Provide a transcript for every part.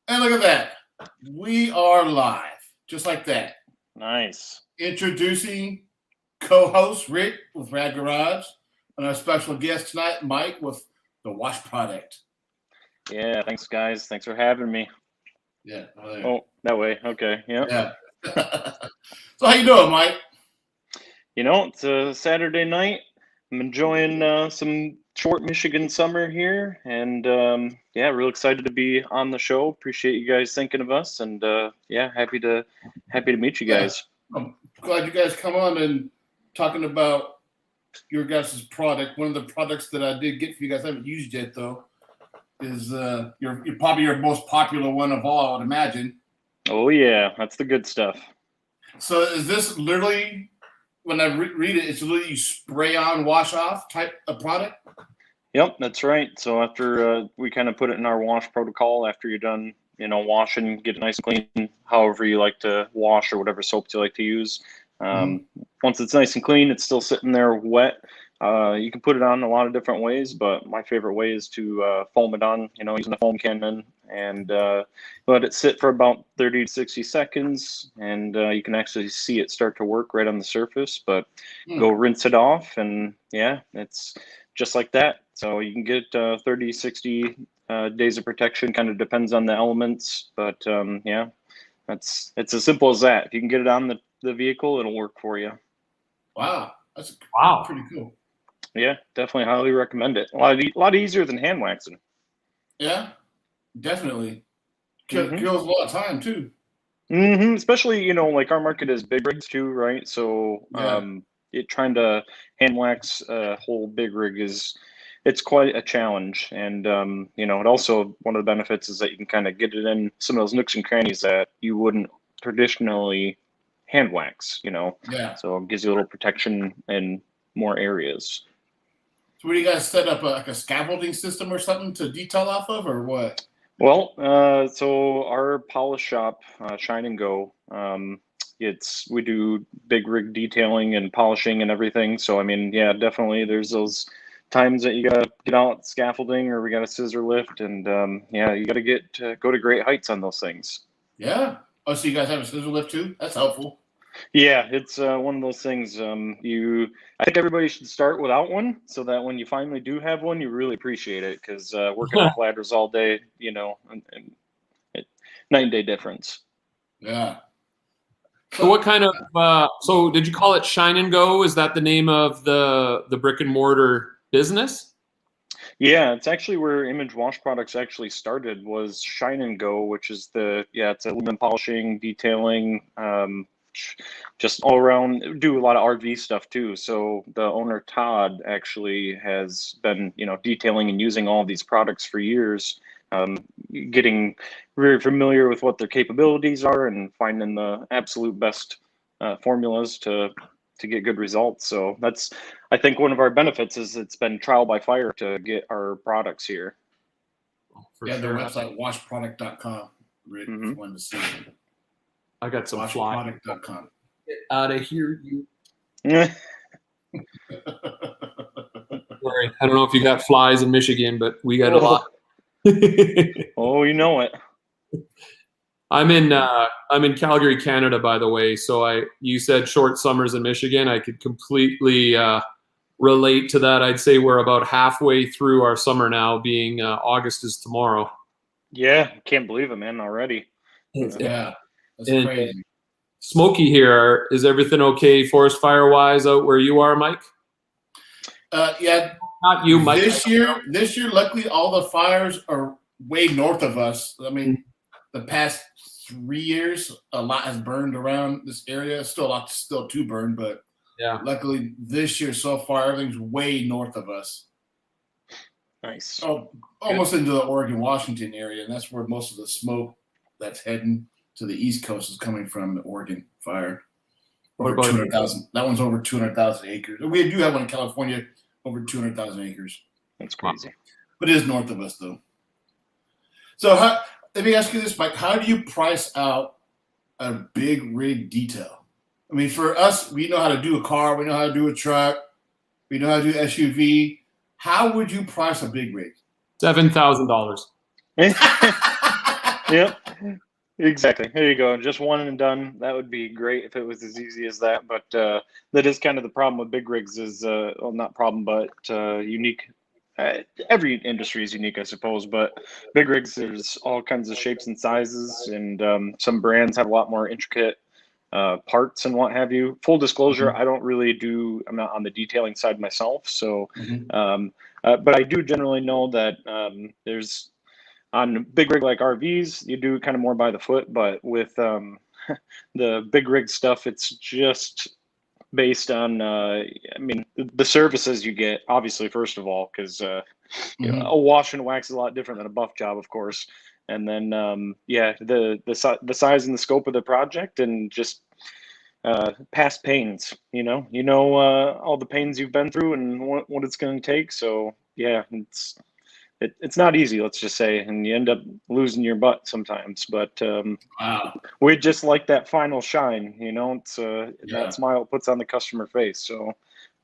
And look at that. We are live. Just like that. Nice. Introducing co-host Rick with Rad Garage and our special guest tonight, Mike, with the Wash Product. Yeah, thanks, guys. Thanks for having me. Yeah. Oh, that way. Okay. Yep. Yeah. So how you doing, Mike? You know, it's a Saturday night. I'm enjoying some short Michigan summer here, and yeah, real excited to be on the show. Appreciate you guys thinking of us, and yeah, happy to meet you guys. Yeah. I'm glad you guys come on and talking about your guys' product. One of the products that I did get for you guys, I haven't used yet though, is your probably your most popular one of all, I would imagine. Oh yeah, that's the good stuff. So is this literally, when I read it, it's literally you spray on, wash off type of product? Yep, that's right. So after we kind of put it in our wash protocol, after you're done, washing, get it nice and clean, however you like to wash or whatever soaps you like to use. Once it's nice and clean, it's still sitting there wet. You can put it on a lot of different ways, but my favorite way is to foam it on, using a foam cannon, and let it sit for about 30 to 60 seconds, and you can actually see it start to work right on the surface, but go rinse it off, and yeah, it's just like that. So you can get 30, 60 days of protection, kind of depends on the elements, but yeah, it's as simple as that. If you can get it on the vehicle, it'll work for you. Wow, that's pretty cool. Yeah, definitely highly recommend it. A lot easier than hand waxing. Yeah, definitely. Kills a lot of time too. Especially, like our market is big rigs too, right? So trying to hand wax a whole big rig it's quite a challenge. And it also, one of the benefits is that you can kind of get it in some of those nooks and crannies that you wouldn't traditionally hand wax, Yeah. So it gives you a little protection in more areas. So what do you guys set up, like a scaffolding system or something to detail off of, or what? Well, so our polish shop, Shine and Go, we do big rig detailing and polishing and everything. So I mean, yeah, definitely there's those times that you gotta get out scaffolding or we got a scissor lift, and yeah, you gotta go to great heights on those things. Yeah. Oh, so you guys have a scissor lift too? That's helpful. Yeah, it's one of those things. I think everybody should start without one, so that when you finally do have one, you really appreciate it. Because working with ladders all day, and night and day difference. Yeah. So what kind of? So did you call it Shine and Go? Is that the name of the brick and mortar business? Yeah, it's actually where Image Wash Products actually started, was Shine and Go, which is it's a aluminum polishing, detailing. Just all around, do a lot of RV stuff too. So the owner Todd actually has been, detailing and using all these products for years, getting very familiar with what their capabilities are and finding the absolute best formulas to get good results. So that's, I think, one of our benefits is it's been trial by fire to get our products here. Their website, washproduct.com. Rick, if you wanted to see it. I got some flies. Washproduct.com. Get out of here, you. Yeah. Sorry, I don't know if you got flies in Michigan, but we got a lot. Oh, you know it. I'm in Calgary, Canada, by the way. So you said short summers in Michigan. I could completely relate to that. I'd say we're about halfway through our summer now, being August is tomorrow. Yeah, can't believe it, man, already. Yeah. That's crazy. Smoky here. Is everything okay forest fire wise out where you are, Mike? Yeah. Not you, Mike. This year, luckily, all the fires are way north of us. I mean, the past 3 years, a lot has burned around this area. Still a lot to burn, but yeah, luckily this year so far, everything's way north of us. Nice. Oh, almost into the Oregon, Washington area, and that's where most of the smoke that's heading to the East Coast is coming from, the Oregon fire. Over 200,000. That one's over 200,000 acres. We do have one in California, over 200,000 acres. That's crazy. But it is north of us, though. So let me ask you this, Mike. How do you price out a big rig detail? I mean, for us, we know how to do a car. We know how to do a truck. We know how to do SUV. How would you price a big rig? $7,000. Yep. Exactly. There you go. Just one and done. That would be great if it was as easy as that. But that is kind of the problem with big rigs is, well, not problem, but unique. Every industry is unique, I suppose. But big rigs, there's all kinds of shapes and sizes. And some brands have a lot more intricate parts and what have you. Full disclosure, I don't really do, I'm not on the detailing side myself. So, but I do generally know that there's, on big rig like RVs, you do kind of more by the foot, but with the big rig stuff, it's just based on, I mean, the services you get, obviously, first of all, because you know, a wash and wax is a lot different than a buff job, of course. And then, yeah, the size and the scope of the project and just past pains, you know, all the pains you've been through and what it's going to take. So, yeah, it's not easy, let's just say, and you end up losing your butt sometimes. But we just like that final shine, you know. It's that smile it puts on the customer face. So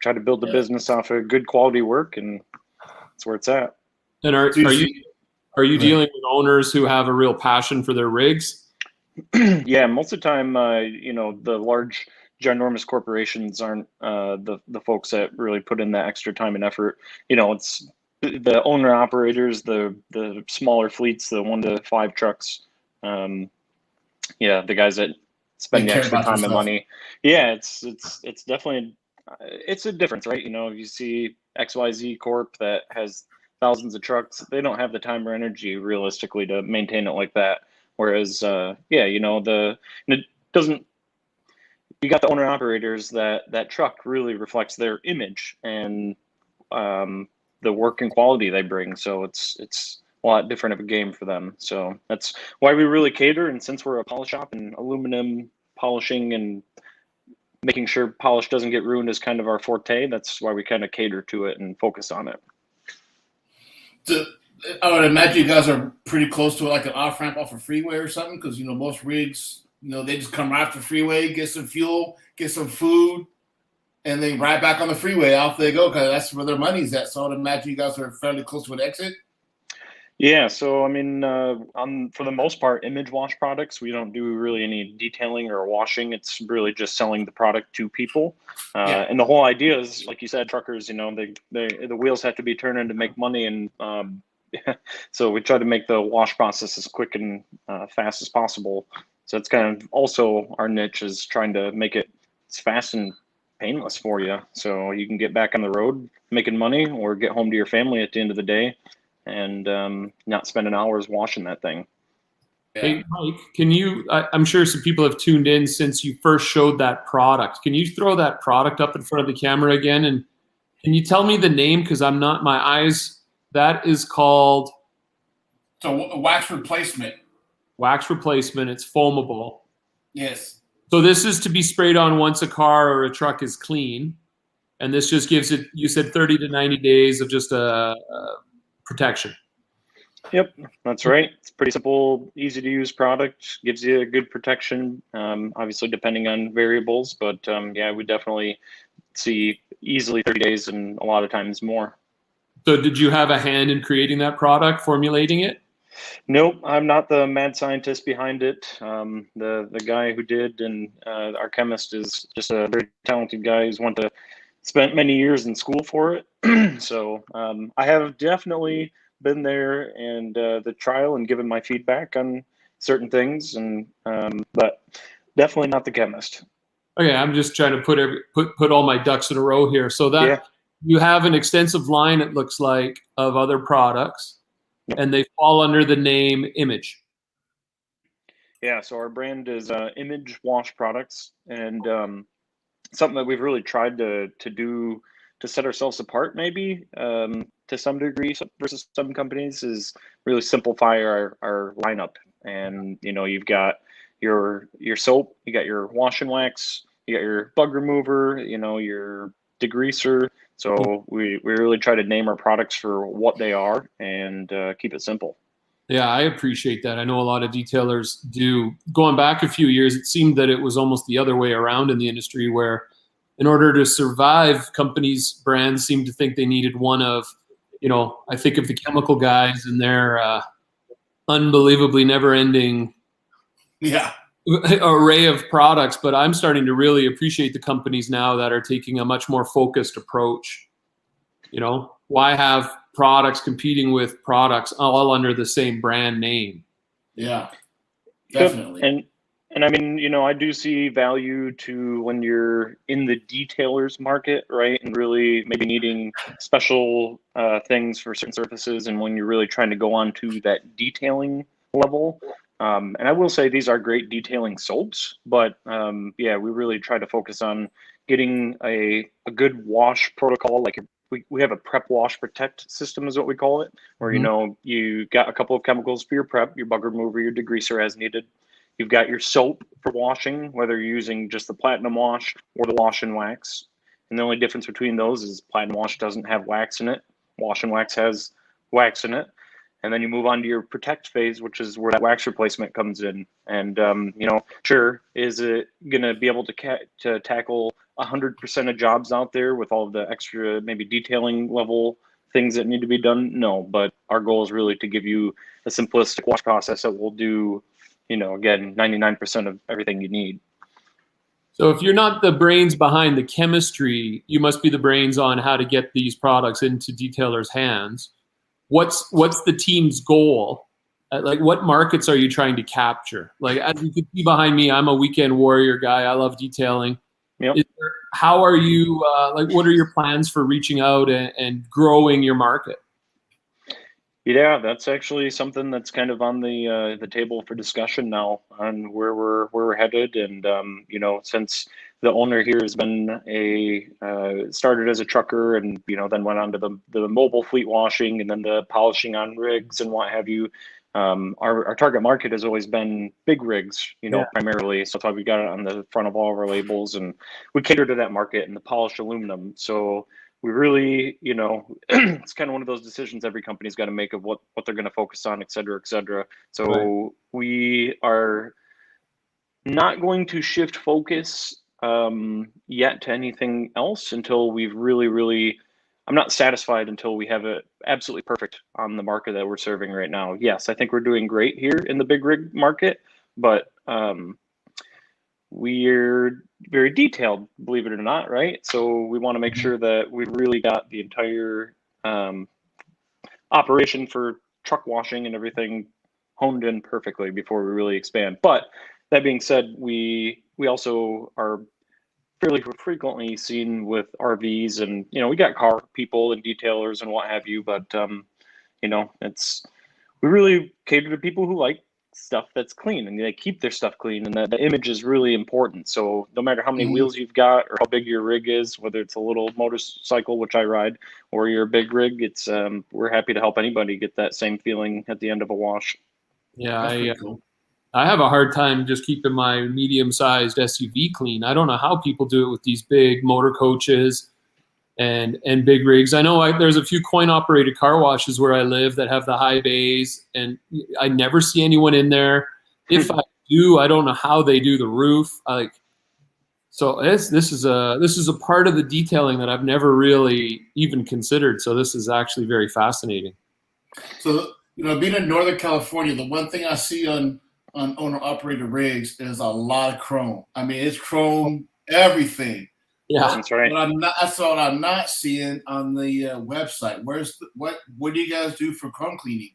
try to build the business off of good quality work, and that's where it's at. And are you dealing with owners who have a real passion for their rigs? Yeah, most of the time, you know, the large, ginormous corporations aren't the folks that really put in that extra time and effort. You know, it's the owner operators, the smaller fleets, the 1 to 5 trucks. Yeah, the guys that spend the extra time and money. Yeah, it's definitely, it's a difference, right? You know, you see XYZ Corp that has thousands of trucks, they don't have the time or energy realistically to maintain it like that. Whereas, yeah, you know, it doesn't, you got the owner operators that truck really reflects their image and the work and quality they bring. So it's a lot different of a game for them. So that's why we really cater. And since we're a polish shop and aluminum polishing and making sure polish doesn't get ruined is kind of our forte, that's why we kind of cater to it and focus on it. I would imagine you guys are pretty close to like an off-ramp off a freeway or something, because, you know, most rigs, you know, they just come right off the freeway, get some fuel, get some food, and then right back on the freeway, off they go, because that's where their money's at. So I would imagine you guys are fairly close to an exit. Yeah, so I mean, for the most part, image wash products, we don't do really any detailing or washing. It's really just selling the product to people. And the whole idea is, like you said, truckers, you know, the wheels have to be turning to make money, and so we try to make the wash process as quick and fast as possible. So it's kind of also our niche, is trying to make it as fast and painless for you, so you can get back on the road making money or get home to your family at the end of the day and not spending hours washing that thing. Hey, Mike, can you, I'm sure some people have tuned in since you first showed that product. Can you throw that product up in front of the camera again? And can you tell me the name? Because I'm not, my eyes, that is called? So a wax replacement. Wax replacement. It's foamable. Yes. So this is to be sprayed on once a car or a truck is clean. And this just gives it, you said 30 to 90 days of just a protection. Yep, that's right. It's pretty simple, easy to use product. Gives you a good protection, obviously depending on variables. But yeah, we definitely see easily 30 days and a lot of times more. So did you have a hand in creating that product, formulating it? Nope, I'm not the mad scientist behind it. The guy who did, and our chemist is just a very talented guy who's spent many years in school for it. So I have definitely been there and the trial and given my feedback on certain things, and but definitely not the chemist. Okay, I'm just trying to put all my ducks in a row here. So that you have an extensive line, it looks like, of other products. And they fall under the name Image. Yeah, so our brand is Image Wash Products, and something that we've really tried to do to set ourselves apart, maybe to some degree versus some companies, is really simplify our lineup. And you know, you've got your soap, you got your wash and wax, you got your bug remover, you know, your degreaser. So we really try to name our products for what they are and keep it simple. Yeah, I appreciate that. I know a lot of detailers do. Going back a few years, it seemed that it was almost the other way around in the industry, where in order to survive, companies, brands seemed to think they needed one of, you know, I think of the chemical guys and their unbelievably never-ending Yeah. array of products, but I'm starting to really appreciate the companies now that are taking a much more focused approach. You know, why have products competing with products all under the same brand name? Yeah, definitely. And I mean, you know, I do see value to when you're in the detailers market, right? And really maybe needing special things for certain surfaces, and when you're really trying to go on to that detailing level. And I will say these are great detailing soaps, but yeah, we really try to focus on getting a good wash protocol. Like we have a prep wash protect system is what we call it, where, you know, you got a couple of chemicals for your prep, your bug remover, your degreaser as needed. You've got your soap for washing, whether you're using just the platinum wash or the wash and wax. And the only difference between those is platinum wash doesn't have wax in it. Wash and wax has wax in it. And then you move on to your protect phase, which is where that wax replacement comes in. And, you know, sure, is it going to be able to tackle 100% of jobs out there with all of the extra maybe detailing level things that need to be done? No, but our goal is really to give you a simplistic wash process that will do, you know, again, 99% of everything you need. So if you're not the brains behind the chemistry, you must be the brains on how to get these products into detailers' hands. What's the team's goal? Like, what markets are you trying to capture? Like, as you can see behind me, I'm a weekend warrior guy. I love detailing. Yep. How are you, like, what are your plans for reaching out and growing your market? Yeah, that's actually something that's kind of on the table for discussion now on where we're headed. And you know, since the owner here has been started as a trucker, and you know, then went on to the mobile fleet washing, and then the polishing on rigs and what have you. Our target market has always been big rigs, you know, primarily. So that's why we got it on the front of all of our labels, and we cater to that market and the polished aluminum. So we really, you know, it's kind of one of those decisions every company's got to make of what they're going to focus on, et cetera, et cetera. So we are not going to shift focus yet to anything else until we've really, I'm not satisfied until we have it absolutely perfect on the market that we're serving right now. Yes, I think we're doing great here in the big rig market, but we're very detailed, believe it or not, right? So we want to make sure that we've really got the entire operation for truck washing and everything honed in perfectly before we really expand. But that being said, we also are fairly frequently seen with RVs, and you know, we got car people and detailers and what have you, but you know, we really cater to people who like stuff that's clean and they keep their stuff clean, and that the image is really important. So no matter how many wheels you've got or how big your rig is, whether it's a little motorcycle, which I ride, or your big rig, it's we're happy to help anybody get that same feeling at the end of a wash. Yeah, I have a hard time just keeping my medium-sized SUV clean. I don't know how people do it with these big motor coaches and big rigs. I know there's a few coin-operated car washes where I live that have the high bays, and I never see anyone in there. If I do, I don't know how they do the roof. So this is a part of the detailing that I've never really even considered. So this is actually very fascinating. So, you know, being in Northern California, the one thing I see on owner-operated rigs is a lot of chrome. I mean, it's chrome everything. Yeah, that's right. But that's what I'm not seeing on the website. What do you guys do for chrome cleaning?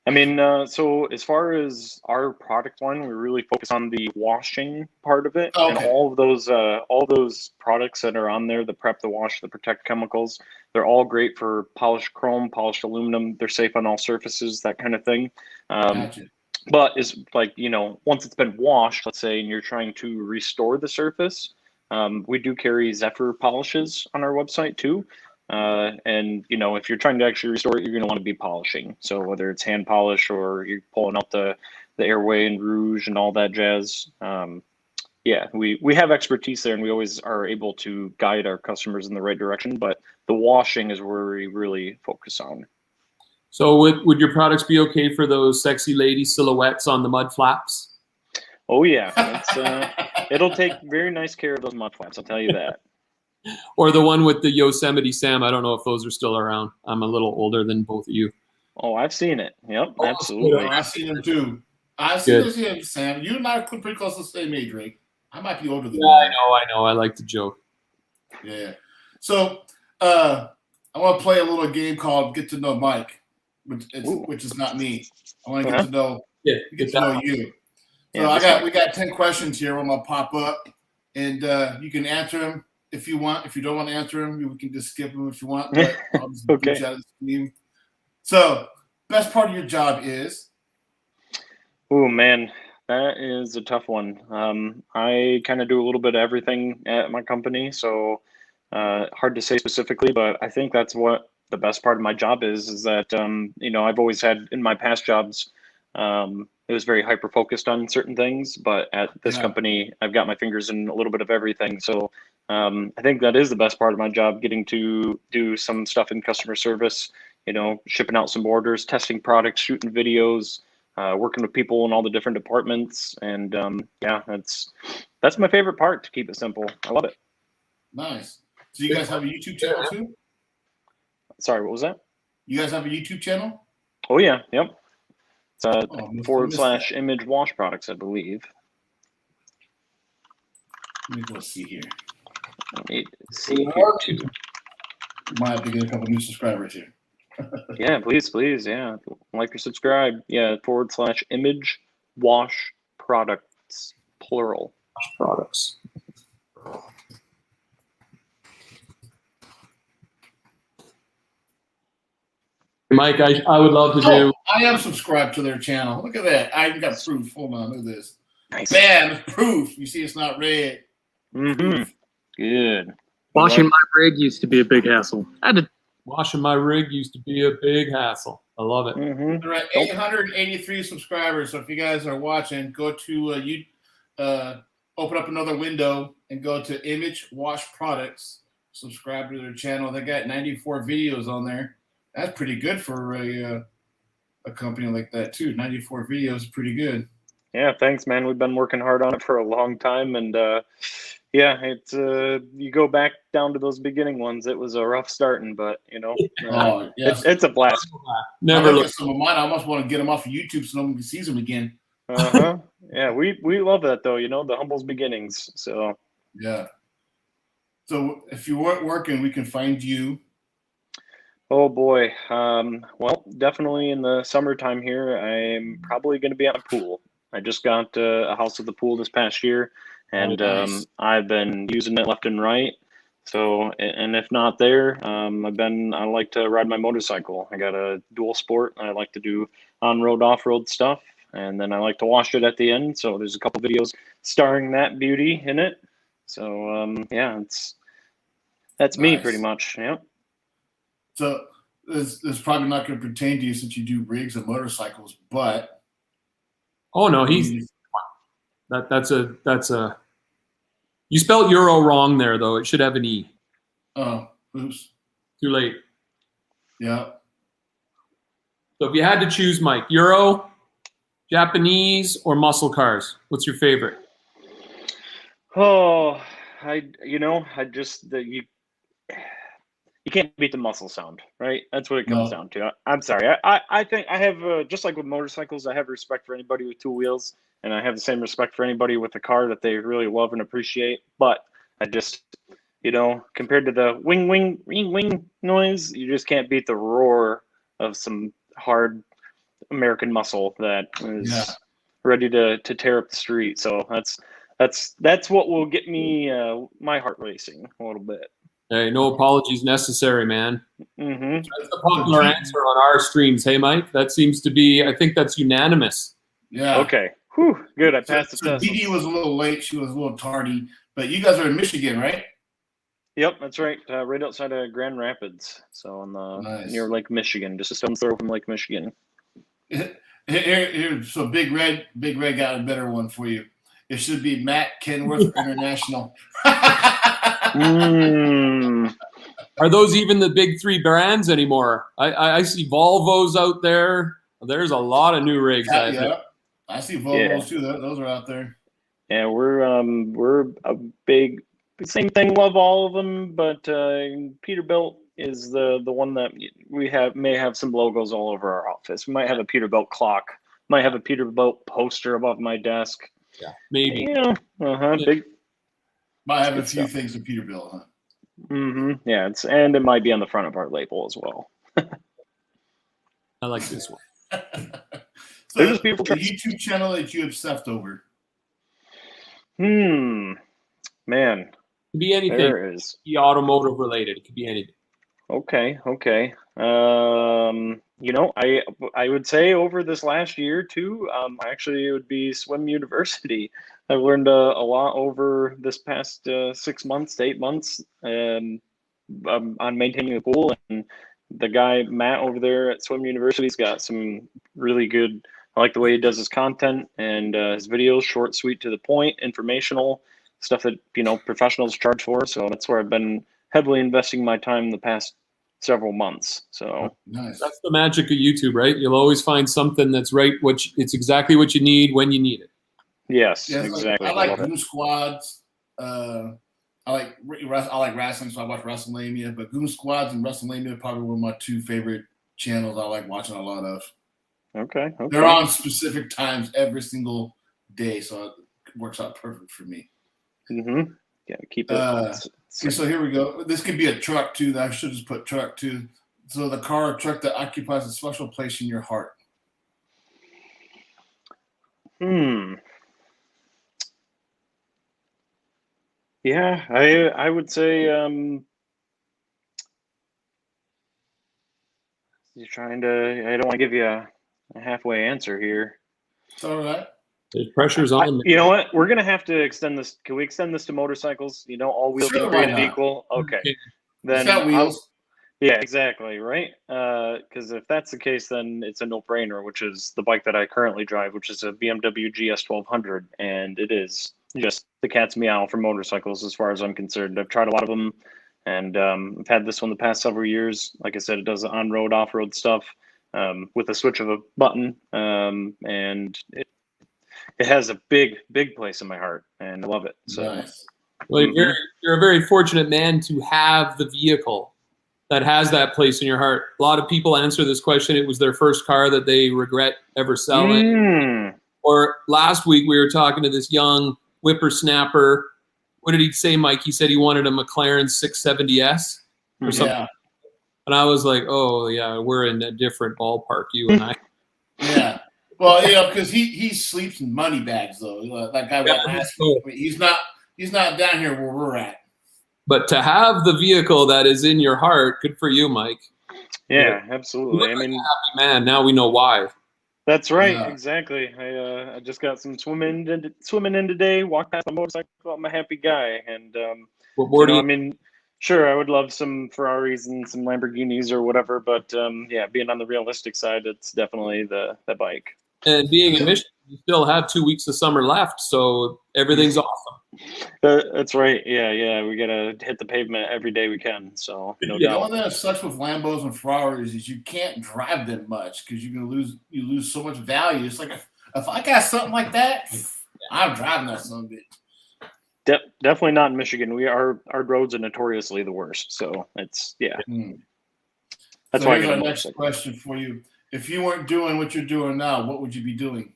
I mean, so as far as our product line, we really focus on the washing part of it, and all those products that are on there, the prep, the wash, the protect chemicals, they're all great for polished chrome, polished aluminum. They're safe on all surfaces, that kind of thing. Gotcha. But it's like, you know, once it's been washed, let's say, and you're trying to restore the surface, we do carry Zephyr polishes on our website too. And you know, if you're trying to actually restore it, you're going to want to be polishing. So whether it's hand polish or you're pulling out the airway and rouge and all that jazz, yeah, we have expertise there, and we always are able to guide our customers in the right direction. But the washing is where we really focus on. So would your products be okay for those sexy lady silhouettes on the mud flaps? Oh yeah, it'll take very nice care of those mud flaps, I'll tell you that. Or the one with the Yosemite Sam. I don't know if those are still around. I'm a little older than both of you. Oh, I've seen it. Yep, Oh, absolutely. I've seen them too. I've seen those here, Sam. You and I are pretty close to the same age, Rick. I might be older than you. I know. I like to joke. Yeah. So I want to play a little game called Get to Know Mike, which is not me. I want to get to know get to know you. So we got 10 questions here. I'm gonna pop up, and you can answer them if you want. If you don't want to answer them, we can just skip them if you want. But I'll just boot you out of the stream. So, best part of your job is? Oh man, that is a tough one. I kind of do a little bit of everything at my company, so hard to say specifically, but I think that's what the best part of my job is that, I've always had in my past jobs, it was very hyper focused on certain things, but at this company, I've got my fingers in a little bit of everything. So I think that is the best part of my job, getting to do some stuff in customer service, shipping out some orders, testing products, shooting videos, working with people in all the different departments. And that's my favorite part, to keep it simple. I love it. Nice. So you guys have a YouTube channel too? Sorry, what was that? You guys have a YouTube channel? Oh yeah, yep. It's / image wash products, I believe. Let me go see here. Let me see here too. Might have to get a couple new subscribers here. Yeah, please, yeah. Like or subscribe. Yeah, / image wash products, plural. Products. Mike, I would love to do. I am subscribed to their channel. Look at that. I even got proof. Hold on, look at this. Nice. Bam, it's proof. You see, it's not red. Mm-hmm. Good. Washing my rig used to be a big hassle. Washing my rig used to be a big hassle. I love it. Mm-hmm. All right, 883 subscribers. So if you guys are watching, go to open up another window and go to Image Wash Products. Subscribe to their channel. They got 94 videos on there. That's pretty good for a company like that too. 94 videos, pretty good. Yeah, thanks, man. We've been working hard on it for a long time, and it's you go back down to those beginning ones. It was a rough starting, but it's a blast. Never look. Some of mine. I almost want to get them off of YouTube so no one sees them again. Yeah, we love that though. The humble's beginnings. So yeah. So if you weren't working, we can find you. Oh boy. Well, definitely in the summertime here, I'm probably going to be at a pool. I just got a house with a pool this past year, and nice. I've been using it left and right. So, and if not there, I like to ride my motorcycle. I got a dual sport. I like to do on-road, off-road stuff, and then I like to wash it at the end. So there's a couple videos starring that beauty in it. So that's me pretty much. Yeah. So this is probably not going to pertain to you since you do rigs and motorcycles, but oh no, that's a you spelled Euro wrong there though. It should have an E. Oh, oops. Too late. Yeah. So if you had to choose, Mike, Euro, Japanese, or muscle cars, what's your favorite? Oh, you can't beat the muscle sound, right? That's what it comes down to. I'm sorry. I think I have, just like with motorcycles, I have respect for anybody with two wheels, and I have the same respect for anybody with a car that they really love and appreciate. But I just, compared to the wing, wing, ring, wing noise, you just can't beat the roar of some hard American muscle that is ready to tear up the street. So that's what will get me my heart racing a little bit. Hey, no apologies necessary, man. Mm-hmm. That's the popular answer on our streams. Hey, Mike, that seems to be, I think that's unanimous. Yeah. Okay. Whew. Good. I passed the test. Dee Dee was a little late. She was a little tardy. But you guys are in Michigan, right? Yep, that's right. Right outside of Grand Rapids. So near Lake Michigan, just a stone's throw from Lake Michigan. Here, so Big Red got a better one for you. It should be Matt Kenworth International. Are those even the big three brands anymore? I see Volvos out there. There's a lot of new rigs. I see Volvos too. Those are out there. Yeah, we're a big same thing. Love all of them, but Peterbilt is the one that we may have some logos all over our office. We might have a Peterbilt clock, might have a Peterbilt poster above my desk. Yeah, maybe. You know, Yeah. big. Might have a Good few stuff. things in Peterbilt, huh? Mm-hmm. Yeah, and it might be on the front of our label as well. I like this one. So They're just beautiful the trucks. YouTube channel that you obsessed over. Man, It could be anything. there is. It could be automotive related. It could be anything. Okay. I would say over this last year too, actually it would be Swim University. I've learned a lot over this past 6 months to 8 months on maintaining the pool. And the guy, Matt, over there at Swim University's got some really good, I like the way he does his content and his videos, short, sweet, to the point, informational, stuff that, professionals charge for. So that's where I've been heavily investing my time the past several months. So Nice. That's the magic of YouTube, right? You'll always find something that's right. It's exactly what you need when you need it. yes, Yeah, exactly. I like Love it. Goon Squads. I like wrestling, so I watch WrestleMania. But Goon Squads and WrestleMania are probably one of my two favorite channels I like watching a lot of. Okay. They're on specific times every single day, so it works out perfect for me. Mm-hmm. Yeah, keep it. Okay, so here we go. This could be a truck too. I should just put truck too. So the car or truck that occupies a special place in your heart. Yeah, I would say you're trying to. I don't want to give you a halfway answer here. It's all right. There's pressures on. You know what? We're gonna have to extend this. Can we extend this to motorcycles? All wheels Sure, are why created not? equal. Okay, It's then got wheels. yeah, exactly, right? Because if that's the case, then it's a no-brainer, which is the bike that I currently drive, which is a BMW GS 1200, and it is just the cat's meow for motorcycles as far as I'm concerned. I've tried a lot of them, and I've had this one the past several years. Like I said, it does the on-road, off-road stuff with a switch of a button, and it has a big place in my heart, and I love it. So, Nice. Well, you're a very fortunate man to have the vehicle that has that place in your heart. A lot of people answer this question. It was their first car that they regret ever selling. Or last week we were talking to this young whippersnapper. What did he say, Mike? He said he wanted a McLaren 670S or something. Yeah. And I was like, oh, yeah, we're in a different ballpark, you and I. Yeah. Well, because he sleeps in money bags, though. That guy went last week. I mean, he's not down here where we're at. But to have the vehicle that is in your heart, good for you, Mike. Yeah, absolutely. I mean, happy man. Now we know why. That's right. Yeah. Exactly. I just got some swimming in today. Walked past my motorcycle. I'm a happy guy, and What more do you? I mean, sure, I would love some Ferraris and some Lamborghinis or whatever, but yeah, being on the realistic side, it's definitely the bike. And being in Michigan, you still have 2 weeks of summer left, so everything's awesome. That's right. Yeah. We gotta hit the pavement every day we can. So no The doubt. only thing that sucks with Lambos and Ferraris is you can't drive them much because you're gonna lose so much value. It's like if I got something like that, I'm driving that son of a bitch. Definitely not in Michigan. Our roads are notoriously the worst. So it's That's so why I here's get a our next motorcycle. question for you. If you weren't doing what you're doing now, what would you be doing?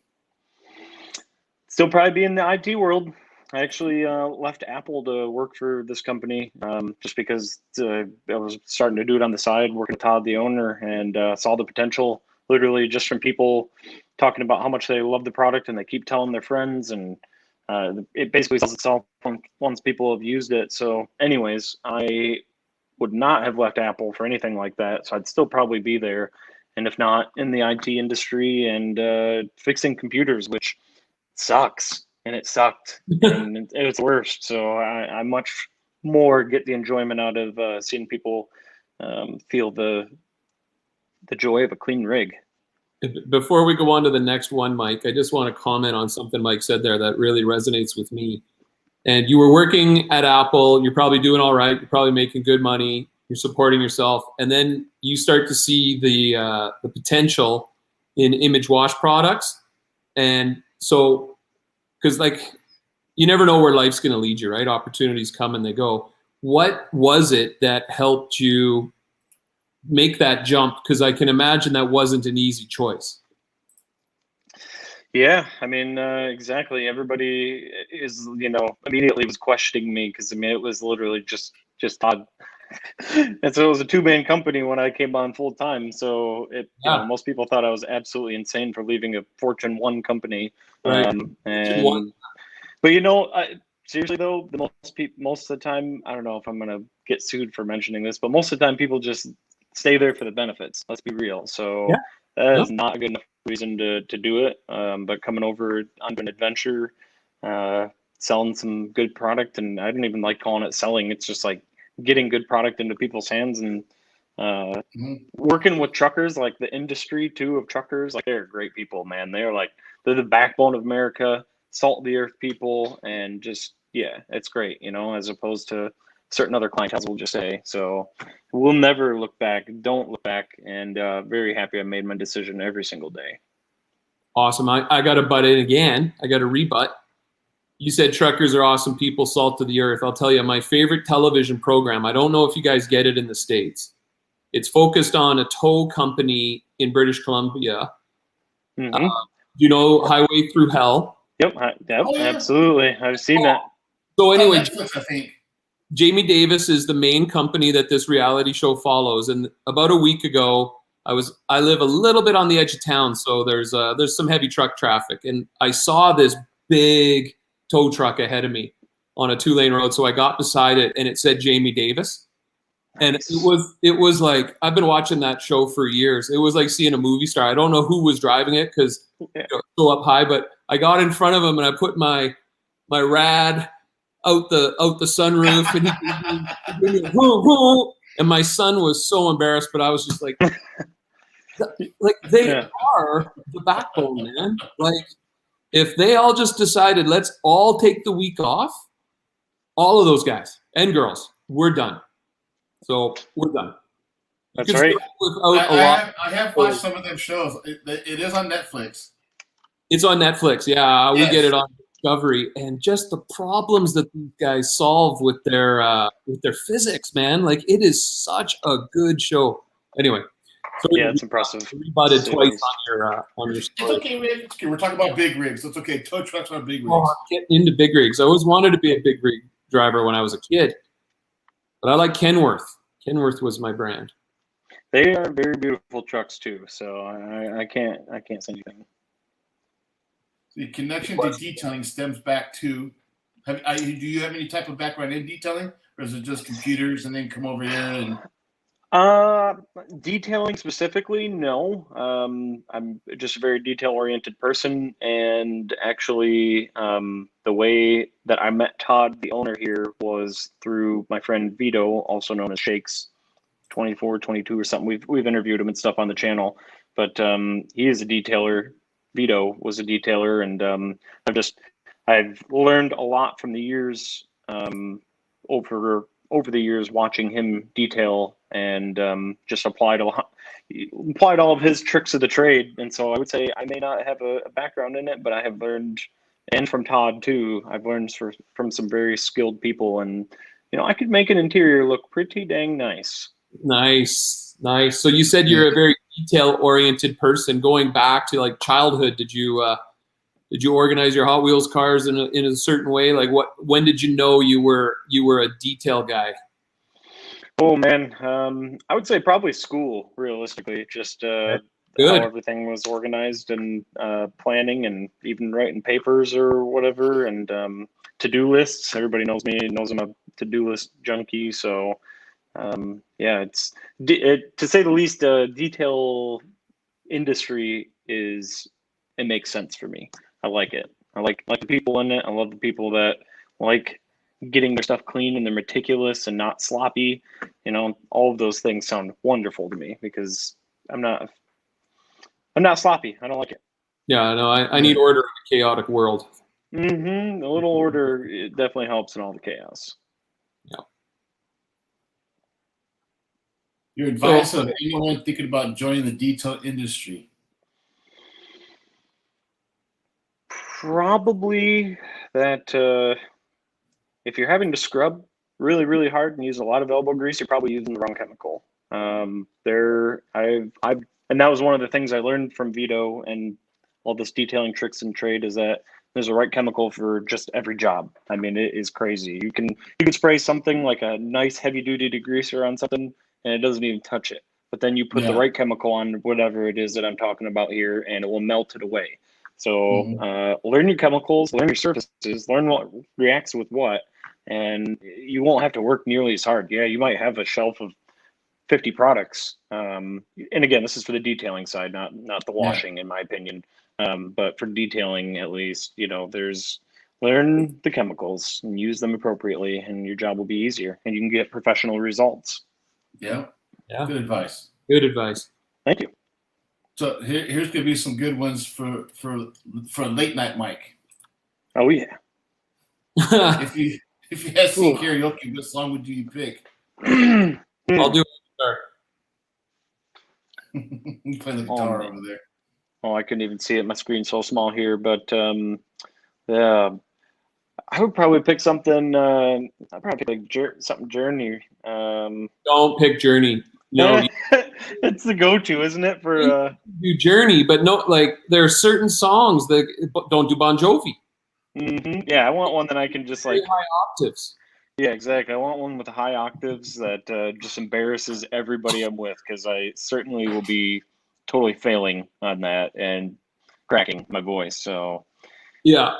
Still probably be in the IT world. I actually left Apple to work for this company just because I was starting to do it on the side, working with Todd, the owner, and saw the potential literally just from people talking about how much they love the product and they keep telling their friends. And it basically sells itself once people have used it. So anyways, I would not have left Apple for anything like that. So I'd still probably be there. And if not, in the IT industry and fixing computers, which sucks. And it sucked, and it was worst. So I much more get the enjoyment out of seeing people feel the joy of a clean rig. Before we go on to the next one, Mike, I just want to comment on something Mike said there that really resonates with me. And you were working at Apple. You're probably doing all right. You're probably making good money. You're supporting yourself. And then you start to see the potential in image wash products. And so, because you never know where life's going to lead you, right? Opportunities come and they go. What was it that helped you make that jump? Because I can imagine that wasn't an easy choice. Yeah, I mean, exactly. Everybody is, immediately was questioning me because I mean, it was literally just Todd. And so it was a two-man company when I came on full time. So most people thought I was absolutely insane for leaving a Fortune 1 company. Right. But seriously though, most of the time, I don't know if I'm gonna get sued for mentioning this, but most of the time people just stay there for the benefits. Let's be real. So that is not a good enough reason to do it. But coming over onto an adventure, selling some good product, and I don't even like calling it selling. It's just like getting good product into people's hands and working with truckers, like the industry too of truckers. Like they're great people, man. They're the backbone of America, salt of the earth people, and just it's great, as opposed to certain other clientele will just say. So we'll never look back. Don't look back. And very happy I made my decision every single day. Awesome. I got to butt in again. I got to rebut. You said truckers are awesome people, salt of the earth. I'll tell you, my favorite television program, I don't know if you guys get it in the States. It's focused on a tow company in British Columbia. Highway Through Hell? Yep, absolutely. I've seen that. So anyway, Netflix, I think. Jamie Davis is the main company that this reality show follows. And about a week ago, I live a little bit on the edge of town, so there's some heavy truck traffic, and I saw this big tow truck ahead of me on a 2-lane road. So I got beside it, and it said Jamie Davis, and it was like, I've been watching that show for years. It was like seeing a movie star. I don't know who was driving it because it's so up high, but I got in front of him and I put my rad out the sunroof, and he gave me whoo, whoo, and my son was so embarrassed, but I was just like they are the backbone, man. Like if they all just decided, let's all take the week off, all of those guys and girls, we're done. So we're done. That's right. I have watched some of their shows. It is on Netflix. It's on Netflix. Yeah, we get it on Discovery, and just the problems that these guys solve with their physics, man. Like it is such a good show. Anyway, so it's impressive. Rebutted twice on your story. It's okay, Rick. It's okay. We're talking about big rigs. It's okay. Tow trucks are big rigs. I'm getting into big rigs. I always wanted to be a big rig driver when I was a kid, but I like Kenworth. Kenworth was my brand. They are very beautiful trucks too. So I can't say anything. The connection to detailing stems back to. Do you have any type of background in detailing, or is it just computers and then come over here and? Detailing specifically, no. I'm just a very detail-oriented person, and actually, the way that I met Todd, the owner here, was through my friend Vito, also known as Shakes 24, 22 or something. We've interviewed him and stuff on the channel, but he is a detailer. Vito was a detailer, and I've learned a lot from the years over the years watching him detail, and just applied all of his tricks of the trade. And so I would say I may not have a background in it, but I have learned, and from Todd too, I've learned from some very skilled people, and I could make an interior look pretty dang nice. Nice. So you said you're a very detail-oriented person. Going back to like childhood, did you organize your Hot Wheels cars in a certain way? Like when did you know you were a detail guy? Oh man, I would say probably school. Realistically, just how everything was organized and planning, and even writing papers or whatever, and to-do lists. Everybody knows I'm a to-do list junkie. So it's to say the least. Detail industry it makes sense for me. I like it. I like the people in it. I love the people that like getting their stuff clean and they're meticulous and not sloppy. All of those things sound wonderful to me because I'm not sloppy. I don't like it. Yeah, no, I need order in a chaotic world. A little order, it definitely helps in all the chaos. Yeah. Your advice of anyone thinking about joining the detail industry? Probably that if you're having to scrub really, really hard and use a lot of elbow grease, you're probably using the wrong chemical. And that was one of the things I learned from Vito and all this detailing tricks and trade is that there's a right chemical for just every job. I mean, it is crazy. You can spray something like a nice heavy duty degreaser on something and it doesn't even touch it. But then you put the right chemical on whatever it is that I'm talking about here and it will melt it away. So learn your chemicals, learn your surfaces, learn what reacts with what, and you won't have to work nearly as hard. Yeah, you might have a shelf of 50 products. And again, this is for the detailing side, not the washing, in my opinion. But for detailing, at least, learn the chemicals and use them appropriately, and your job will be easier, and you can get professional results. Yeah. Good advice. Good advice. Thank you. So here's gonna be some good ones for late night Mike. Oh yeah. if you had seen karaoke, what song would you pick? I'll do it. You play the guitar over there. Oh, I couldn't even see it. My screen's so small here, but yeah, I would probably pick something. I'd probably pick like something Journey. Don't pick Journey. No, it's the go-to, isn't it? For do Journey, but no, like there are certain songs that don't do Bon Jovi. Yeah, I want one that I can just like high octaves. Yeah, exactly. I want one with high octaves that just embarrasses everybody I'm with, because I certainly will be totally failing on that and cracking my voice. So yeah,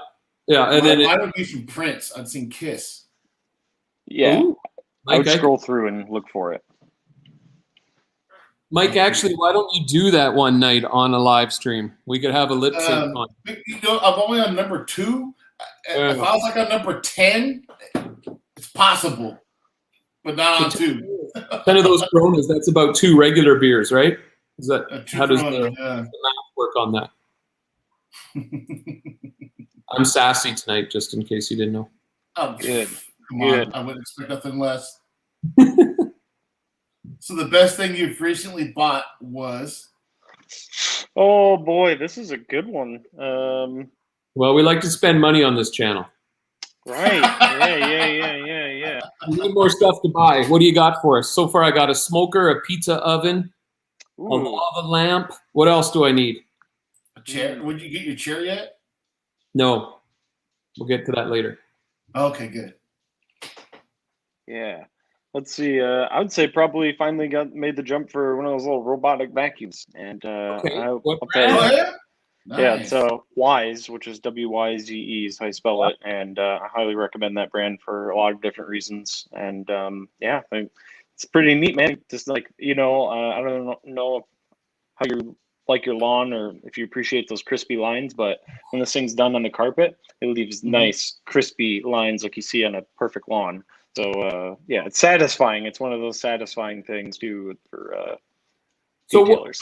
and then I would be from Prince. I'd sing Kiss. Yeah, ooh, I would scroll through and look for it. Mike, actually, why don't you do that one night on a live stream? We could have a lip sync on. I'm only on number 2. If I was like on number 10, it's possible, but not on 2. 10 of those Coronas, that's about 2 regular beers, right? Is that how does the math work on that? I'm sassy tonight, just in case you didn't know. Oh, good. Come on, I wouldn't expect nothing less. So the best thing you've recently bought was? Oh boy, this is a good one. Well, we like to spend money on this channel. Right. Yeah. We need more stuff to buy. What do you got for us? So far, I got a smoker, a pizza oven, a lava lamp. What else do I need? A chair. Would you get your chair yet? No. We'll get to that later. Okay, good. Yeah. Let's see. I would say probably finally made the jump for one of those little robotic vacuums, and I'll tell you. Oh, yeah? Nice. Yeah, it's Wise, which is WYZE is how you spell it, and I highly recommend that brand for a lot of different reasons. And yeah, it's pretty neat, man. Just like I don't know how you like your lawn or if you appreciate those crispy lines, but when this thing's done on the carpet, it leaves nice crispy lines like you see on a perfect lawn. So yeah, it's satisfying. It's one of those satisfying things too for detailers.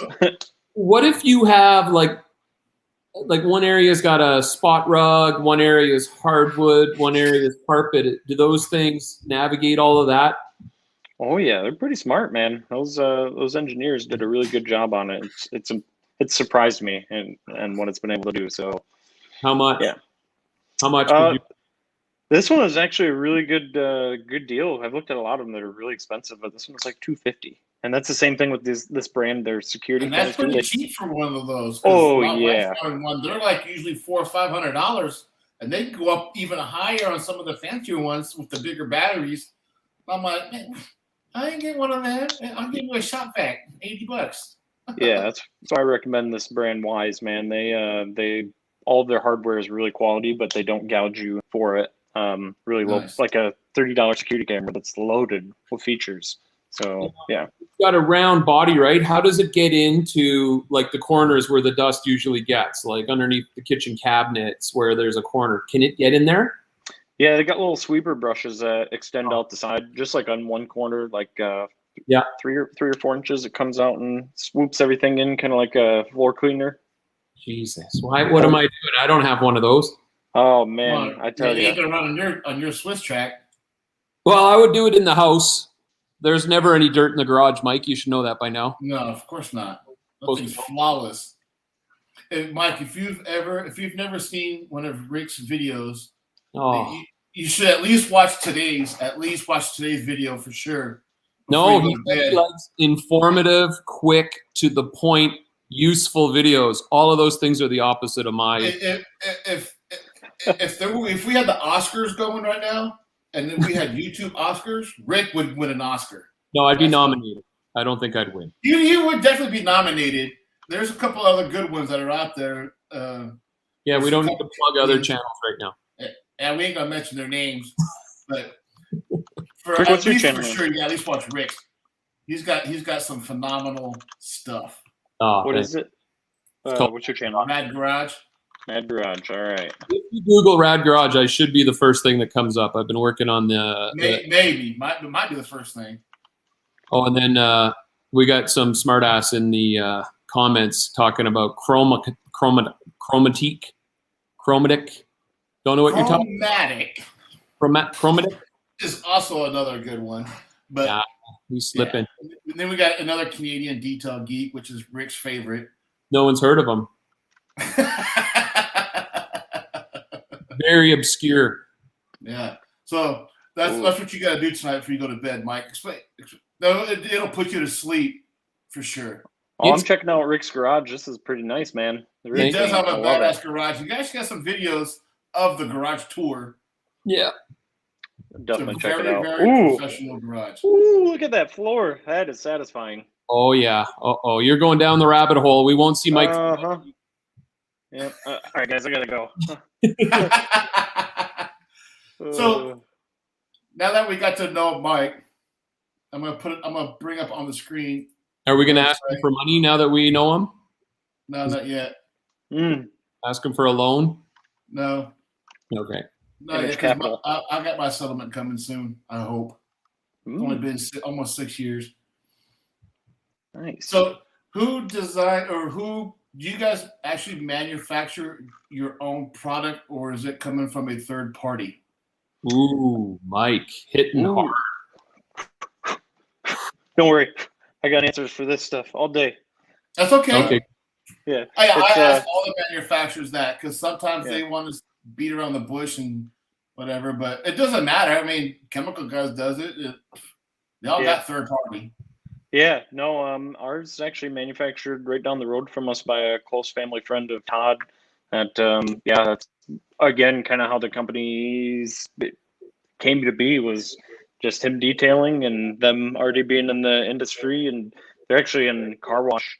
What if you have like one area's got a spot rug, one area is hardwood, one area is carpet? Do those things navigate all of that? Oh yeah, they're pretty smart, man. Those engineers did a really good job on it. It's surprised me and what it's been able to do. So how much? Yeah. How much would you? This one is actually a really good deal. I've looked at a lot of them that are really expensive, but this one was like $250. And that's the same thing with this brand. Their security. And that's pretty cheap for one of those. Oh yeah. They're like usually $400 or $500, and they can go up even higher on some of the fancier ones with the bigger batteries. I'm like, man, I ain't getting one of them. I'll give you a shop vac, $80. Yeah, that's so I recommend this brand Wise, man. They all of their hardware is really quality, but they don't gouge you for it. Really low, like a $30 security camera that's loaded with features. So yeah, it's got a round body, right? How does it get into like the corners where the dust usually gets, like underneath the kitchen cabinets where there's a corner? Can it get in there? Yeah, they got little sweeper brushes that extend out the side, just like on one corner, like 3 or 4 inches. It comes out and swoops everything in, kind of like a floor cleaner. Jesus, what am I doing? I don't have one of those. Oh man, I tell you, you can run on your Swiss track. Well, I would do it in the house. There's never any dirt in the garage, Mike. You should know that by now. No, of course not. Nothing's flawless. Hey, Mike, if you've never seen one of Rick's videos, you should at least watch today's video for sure. No, before he you go to said he bed. likes informative, quick, to the point, useful videos. All of those things are the opposite of my. If we had the Oscars going right now, and then we had YouTube Oscars, Rick would win an Oscar. No, I'd be nominated. I don't think I'd win. You would definitely be nominated. There's a couple other good ones that are out there. Yeah, we don't need to plug other channels right now. And we ain't gonna mention their names, but for Rick, at what's your least channel for name? sure, yeah, at least watch Rick. He's got some phenomenal stuff. What is it? What's your channel? Mad Garage. Mad Garage. All right. If you Google Rad Garage, I should be the first thing that comes up. I've been working on Maybe might be the first thing. Oh, and then we got some smartass in the comments talking about chromatic. Don't know what you're talking about. Chromatic is also another good one. But yeah, he's slipping. Yeah. And then we got another Canadian detail geek, which is Rick's favorite. No one's heard of him. Very obscure. Yeah. So that's what you got to do tonight before you go to bed, Mike. Explain. No, it'll put you to sleep for sure. Oh, I'm checking out Rick's garage. This is pretty nice, man. He does have a badass garage. You guys got some videos of the garage tour. Yeah. Definitely check it out. Very professional garage. Ooh, look at that floor. That is satisfying. Oh, yeah. Uh-oh. You're going down the rabbit hole. We won't see Mike. Uh-huh. Yeah. All right, guys, I got to go. So now that we got to know Mike, I'm gonna bring up on the screen. Are we gonna ask him for money now that we know him? No, not yet. Ask him for a loan? No. Okay. No, yeah, I got my settlement coming soon. I hope. It's only been almost 6 years. Nice. So, who designed or who do you guys actually manufacture your own product, or is it coming from a third party? Ooh, Mike, hitting hard. Don't worry, I got answers for this stuff all day. That's okay. Okay. Yeah. I ask all the manufacturers that because sometimes they want to beat around the bush and whatever, but it doesn't matter. I mean, Chemical Guys does it. They all got third party. Yeah, no, ours is actually manufactured right down the road from us by a close family friend of Todd. That that's again kind of how the companies came to be, was just him detailing and them already being in the industry, and they're actually in car wash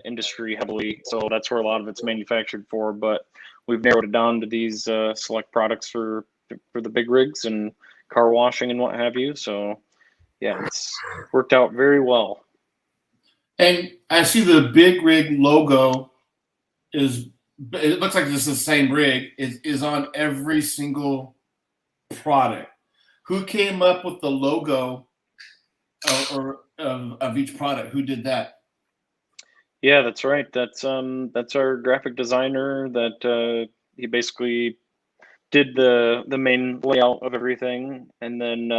industry heavily, so that's where a lot of it's manufactured for. But we've narrowed it down to these select products for the big rigs and car washing and what have you. So yeah, it's worked out very well. And I see the big rig logo it looks like it's the same rig, is on every single product. Who came up with the logo of each product? Who did that? Yeah, that's right. That's our graphic designer. That he basically did the main layout of everything, and then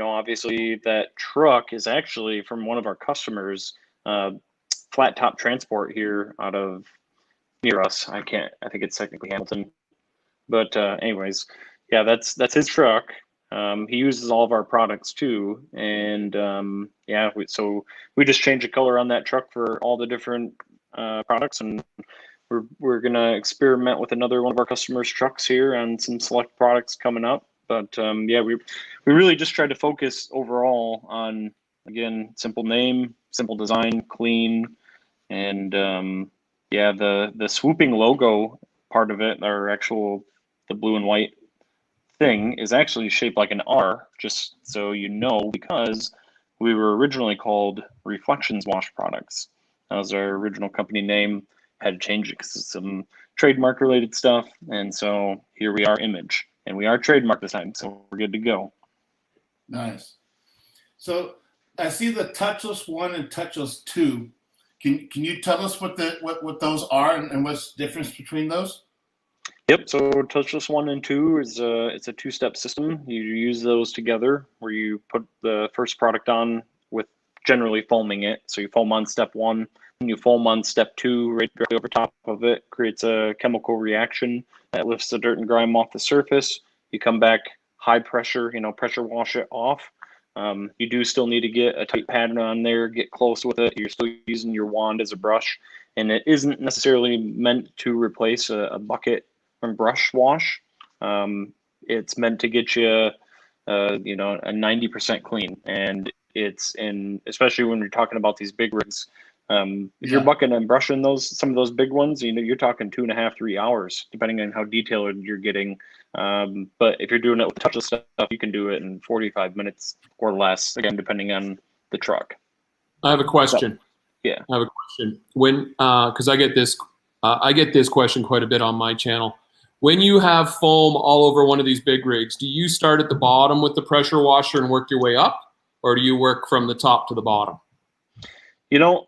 obviously that truck is actually from one of our customers, Flat Top Transport here out of near us. I think it's technically Hamilton, but anyways, yeah, that's his truck. He uses all of our products too, and so we just changed the color on that truck for all the different products, and we're gonna experiment with another one of our customers' trucks here and some select products coming up. But we really just tried to focus overall on, again, simple name, simple design, clean, and the swooping logo part of it, the blue and white thing, is actually shaped like an R, just so you know, because we were originally called Reflections Wash Products. That was our original company name. Had to change it because of some trademark related stuff, and so here we are, Image, and we are trademarked this time, so we're good to go. Nice. So I see the Touchless One and Touchless Two. Can you tell us what those are and what's the difference between those? Yep. So Touchless 1 and 2 is it's a two-step system. You use those together, where you put the first product on with generally foaming it. So you foam on step 1, and you foam on step 2 right over top of it. Creates a chemical reaction that lifts the dirt and grime off the surface. You come back high pressure, pressure wash it off. You do still need to get a tight pattern on there, get close with it. You're still using your wand as a brush, and it isn't necessarily meant to replace a bucket and brush wash. It's meant to get you, you know, a 90% clean, and it's in, especially when you're talking about these big rigs. If you're bucking and brushing some of those big ones, you know, you're talking 2.5, 3 hours, depending on how detailed you're getting. But if you're doing it with touchless stuff, you can do it in 45 minutes or less, again, depending on the truck. I have a question. Yeah. I have a question. When, because I get this question quite a bit on my channel. When you have foam all over one of these big rigs, do you start at the bottom with the pressure washer and work your way up, or do you work from the top to the bottom? You know,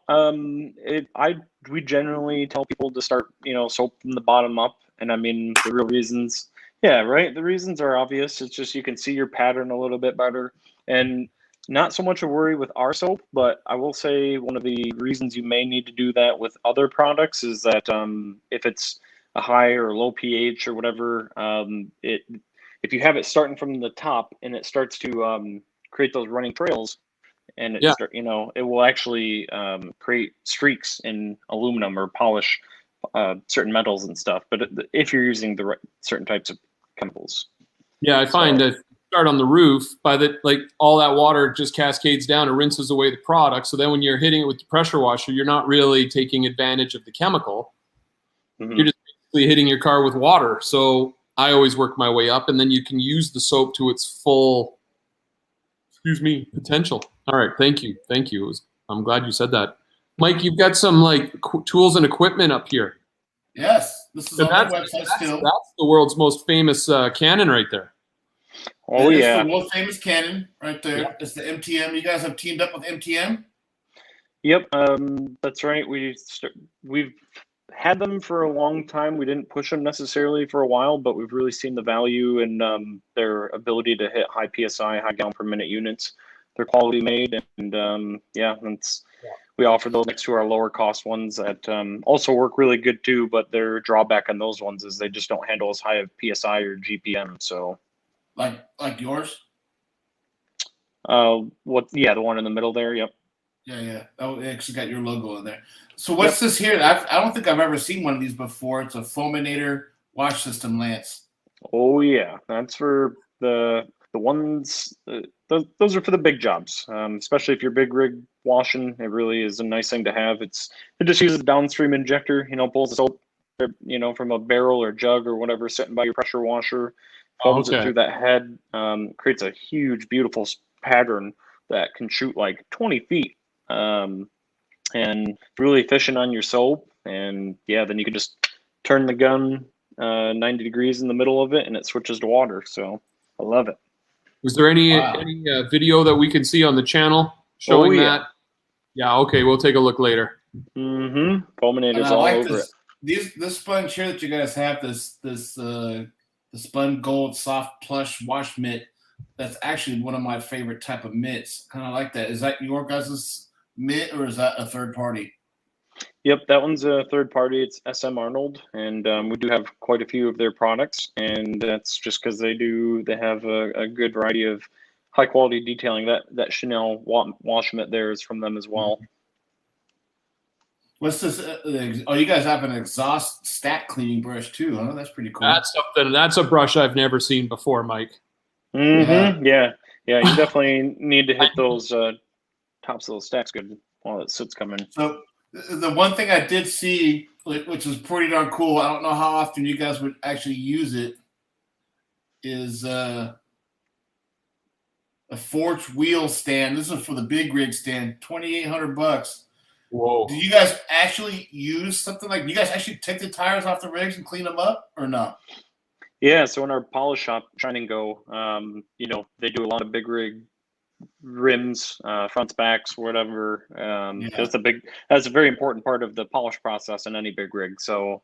we generally tell people to start, you know, soap from the bottom up. And I mean, the real reasons, yeah, right. The reasons are obvious. It's just you can see your pattern a little bit better, and not so much a worry with our soap. But I will say one of the reasons you may need to do that with other products is that if it's a high or low pH or whatever, if you have it starting from the top and it starts to create those running trails, and it start, you know, it will actually create streaks in aluminum or polish certain metals and stuff. But if you're using the right certain types of chemicals, yeah, I find that start on the roof, by the like all that water just cascades down and rinses away the product. So then when you're hitting it with the pressure washer, you're not really taking advantage of the chemical. Mm-hmm. You're just basically hitting your car with water. So I always work my way up, and then you can use the soap to its full, potential. All right, thank you. I'm glad you said that. Mike, you've got some like tools and equipment up here. Yes, this is on the website still. That's the world's most famous cannon right there. Oh, yeah. It's the world famous cannon right there. Yeah. It's the MTM. You guys have teamed up with MTM? Yep, that's right. We've had them for a long time. We didn't push them necessarily for a while, but we've really seen the value in their ability to hit high PSI, high gallon per minute units. They're quality made, and we offer those next to our lower cost ones that also work really good too. But their drawback on those ones is they just don't handle as high of PSI or GPM. So, like yours. The one in the middle there. Yep. Yeah. Oh, it actually got your logo in there. So what's this here? I don't think I've ever seen one of these before. It's a Foaminator wash system, Lance. Oh yeah, that's for the ones. Those are for the big jobs, especially if you're big rig washing. It really is a nice thing to have. It just uses a downstream injector. You know, pulls the soap, you know, from a barrel or jug or whatever sitting by your pressure washer, foams it through that head, creates a huge, beautiful pattern that can shoot like 20 feet. And really efficient on your soap, and then you can just turn the gun 90 degrees in the middle of it, and it switches to water. So I love it. Was there any video that we can see on the channel showing that? Yeah, okay, we'll take a look later. Mm-hmm. Foaminator's all over it. This sponge here that you guys have, the spun gold soft plush wash mitt, that's actually one of my favorite type of mitts. Kind of like that. Is that your guys' mitt, or is that a third party? Yep, that one's a third party. It's SM Arnold, and we do have quite a few of their products, and that's just because they have a good variety of high quality detailing. That Chanel wash mitt there is from them as well. What's this? You guys have an exhaust stack cleaning brush too, huh? That's pretty cool. That's a brush I've never seen before, Mike. Mm-hmm. Yeah. You definitely need to hit those tops of those stacks good while it sits coming. So the one thing I did see, which is pretty darn cool, I don't know how often you guys would actually use it, is a forged wheel stand. This is for the big rig stand, $2,800. Whoa! Do you guys actually use something like? Do you guys actually take the tires off the rigs and clean them up, or not? Yeah. So in our polish shop, Shine and Go, you know, they do a lot of big rig rims, fronts, backs, whatever. That's a very important part of the polish process in any big rig. So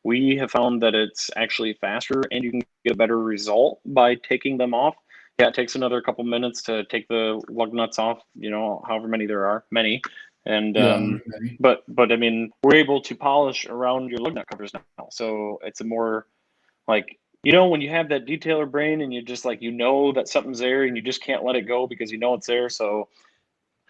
we have found that it's actually faster, and you can get a better result by taking them off. Yeah, it takes another couple minutes to take the lug nuts off, you know, however many there are, many. And but I mean, we're able to polish around your lug nut covers now, so it's a more like You know, when you have that detailer brain and you just like, you know that something's there and you just can't let it go because you know it's there. So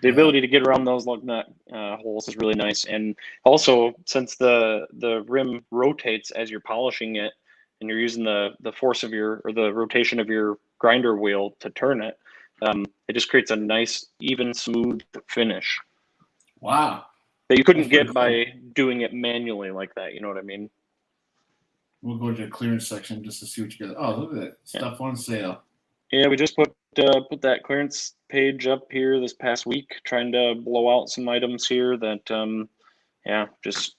the ability to get around those lug nut holes is really nice. And also, since the rim rotates as you're polishing it and you're using the force of the rotation of your grinder wheel to turn it, it just creates a nice, even, smooth finish. Wow. That you couldn't get cool. by doing it manually like that. You know what I mean? We'll go to the clearance section just to see what you got. Oh, look at that stuff on sale. Yeah, we just put that clearance page up here this past week, trying to blow out some items here that, just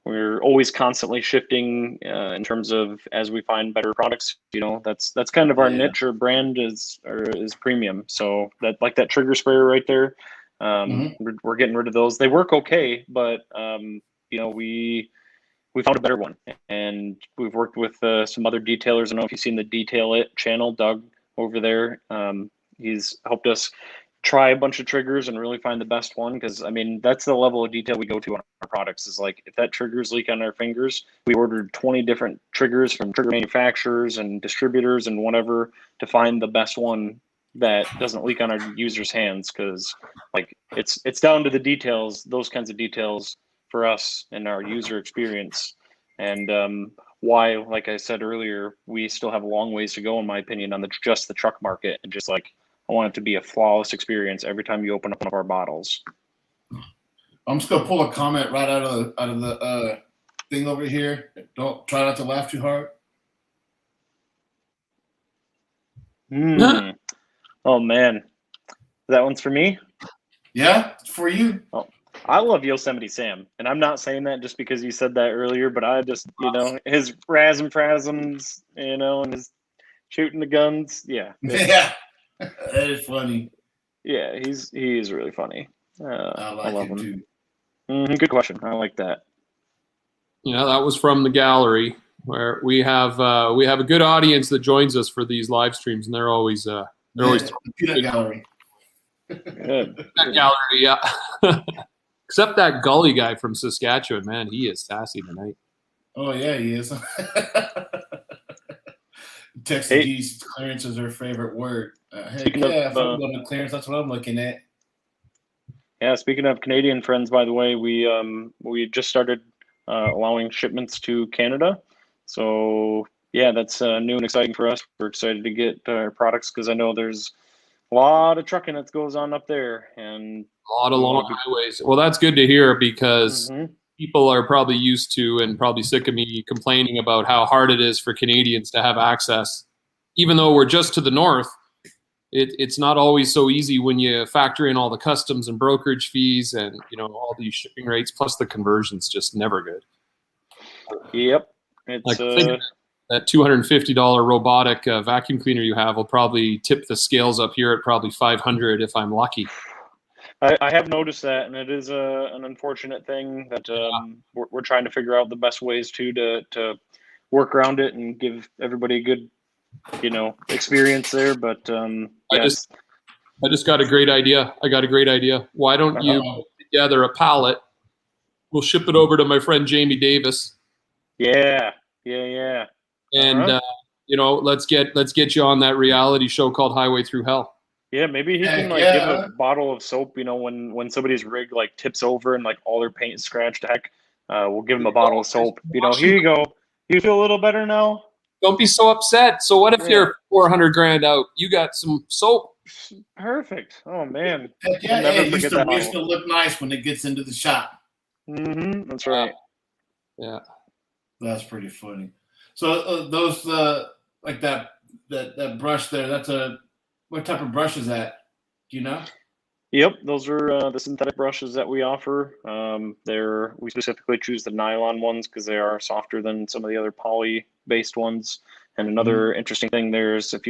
we're always constantly shifting in terms of as we find better products. You know, that's kind of our niche or brand is premium. So that, like that trigger sprayer right there, we're getting rid of those. They work okay, but you know, we found a better one, and we've worked with some other detailers. I don't know if you've seen the Detail It channel, Doug over there. He's helped us try a bunch of triggers and really find the best one, because I mean, that's the level of detail we go to on our products. Is like, if that trigger's leak on our fingers, we ordered 20 different triggers from trigger manufacturers and distributors and whatever to find the best one that doesn't leak on our users' hands, because like it's down to the details, those kinds of details for us and our user experience. And why, like I said earlier, we still have a long ways to go, in my opinion, on just the truck market. And just like, I want it to be a flawless experience every time you open up one of our bottles. I'm just gonna pull a comment right out of the thing over here. Don't try not to laugh too hard. Oh man, that one's for me. Yeah, it's for you. Oh, I love Yosemite Sam, and I'm not saying that just because you said that earlier, but I just, you know, his Razm-Prasms, you know, and his shooting the guns. Yeah. Yeah, that is funny. Yeah, he is really funny. I love him too. Good question. I like that. Yeah, that was from the gallery, where we have a good audience that joins us for these live streams, and they're always the peanut gallery. Good. That gallery, yeah. Except that Gully guy from Saskatchewan, man, he is sassy tonight. Oh yeah, he is. Texas clearance is her favorite word. Heck yeah, if I'm going to clearance, that's what I'm looking at. Yeah, speaking of Canadian friends, by the way, we just started allowing shipments to Canada. So yeah, that's new and exciting for us. We're excited to get our products, because I know there's a lot of trucking that goes on up there, and a lot of long highways. Well, that's good to hear, because people are probably used to and probably sick of me complaining about how hard it is for Canadians to have access. Even though we're just to the north, it's not always so easy when you factor in all the customs and brokerage fees and, you know, all these shipping rates, plus the conversion's just never good. Yep. It's like that $250 robotic vacuum cleaner you have will probably tip the scales up here at probably $500 if I'm lucky. I have noticed that, and it is an unfortunate thing that we're trying to figure out the best ways to work around it and give everybody a good, you know, experience there. But I just got a great idea. Why don't you put together a pallet? We'll ship it over to my friend Jamie Davis. Yeah. And you know, let's get you on that reality show called Highway Through Hell. Yeah, maybe he can give a bottle of soap. You know, when somebody's rig like tips over and like all their paint is scratched to heck, we'll give them a bottle of soap. You know, here you go. You feel a little better now? Don't be so upset. So what if you're $400,000 out? You got some soap. Perfect. Oh man. Yeah, it used to look nice when it gets into the shop. That's right. Yeah. That's pretty funny. So those like that brush there, that's what type of brush is that? Do you know? Yep, those are the synthetic brushes that we offer. We specifically choose the nylon ones because they are softer than some of the other poly-based ones. And another interesting thing there is if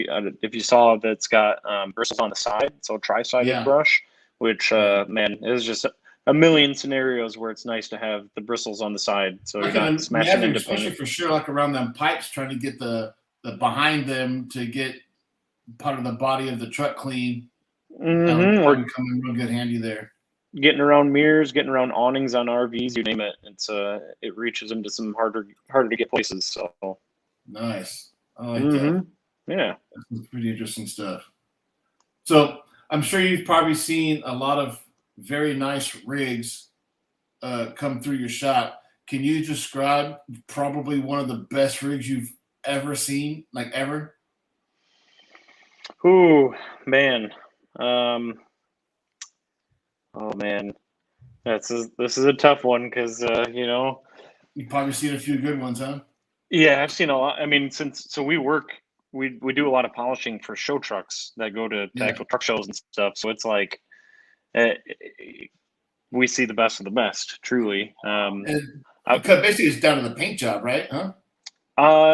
you saw that it's got bristles on the side, so tri-sided brush, which man, is just a million scenarios where it's nice to have the bristles on the side, so you're not smashing into especially paint. For sure, like around them pipes, trying to get the behind them to get part of the body of the truck clean. Or coming real good handy there. Getting around mirrors, getting around awnings on RVs, you name it. It reaches into some harder to get places. So nice. I like that. Yeah. That's pretty interesting stuff. So I'm sure you've probably seen a lot of very nice rigs come through your shop. Can you describe probably one of the best rigs you've ever seen, like ever? Ooh, man. Oh man, this is a tough one because You've probably seen a few good ones, huh? yeah, I've seen a lot. I mean, we do a lot of polishing for show trucks that go to actual truck shows and stuff. So it's like we see the best of the best, truly. Basically, it's down to the paint job, right? Huh?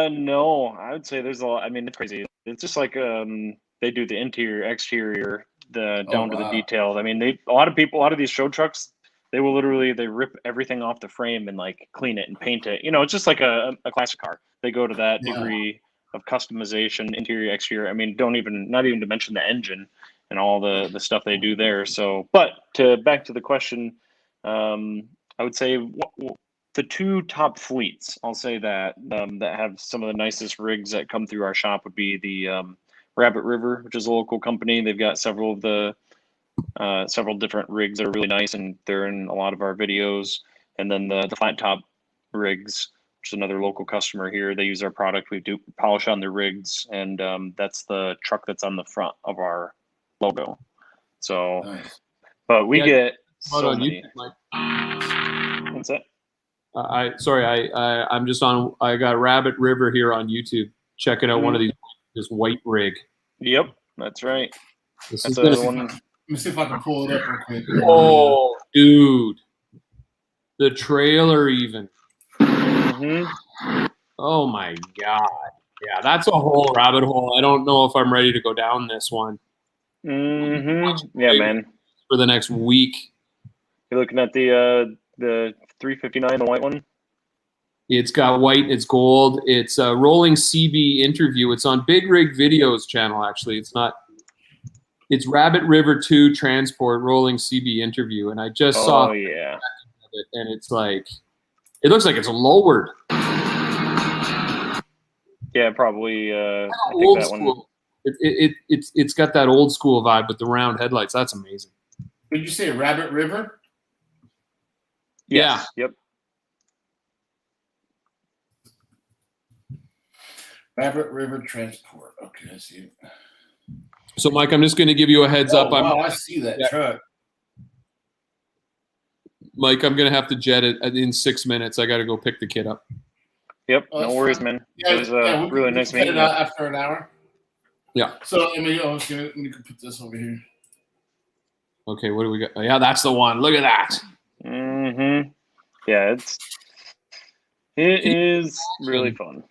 No, I would say there's a lot. I mean, it's crazy. It's just like they do the interior, exterior, down to the details. I mean, a lot of these show trucks, they will literally rip everything off the frame and like clean it and paint it. It's just like a classic car. They go to that degree of customization, interior, exterior. I mean, not even to mention the engine and all the stuff they do there. So, but back to the question, I would say the two top fleets, I'll say that have some of the nicest rigs that come through our shop would be the Rabbit River, which is a local company. They've got several different rigs that are really nice, and they're in a lot of our videos. And then the flat top rigs, which is another local customer here. They use our product. We do polish on their rigs, and that's the truck that's on the front of our logo. So, Nice. but we get so on many. YouTube, What's that? I'm just on. I got Rabbit River here on YouTube. Checking out one of this white rig. Yep, that's right. This That's is one. Let me see if I can pull it up real quick. Oh, dude, the trailer even. Oh my god, yeah, that's a whole rabbit hole. I don't know if I'm ready to go down this one. Yeah, man. For the next week. You're looking at the 359, the white one. It's got white, it's gold. It's a rolling CB interview. It's on Big Rig Videos channel, actually. It's Rabbit River 2 Transport rolling CB interview. And I just saw it, and it's like, it looks like it's lowered. Yeah, probably. I think old that school. It's got that old school vibe with the round headlights. That's amazing. Did you say Rabbit River? Yes. Yeah. Yep. Rabbit River Transport. Okay, I see it. So, Mike, I'm just going to give you a heads up. Wow, I see that truck. Mike, I'm going to have to jet it in 6 minutes. I got to go pick the kid up. Yep. No worries, man. Yeah, it was really nice meeting you. After an hour. Yeah. So, let me put this over here. Okay, what do we got? Oh, yeah, that's the one. Look at that. Yeah, it is really fun.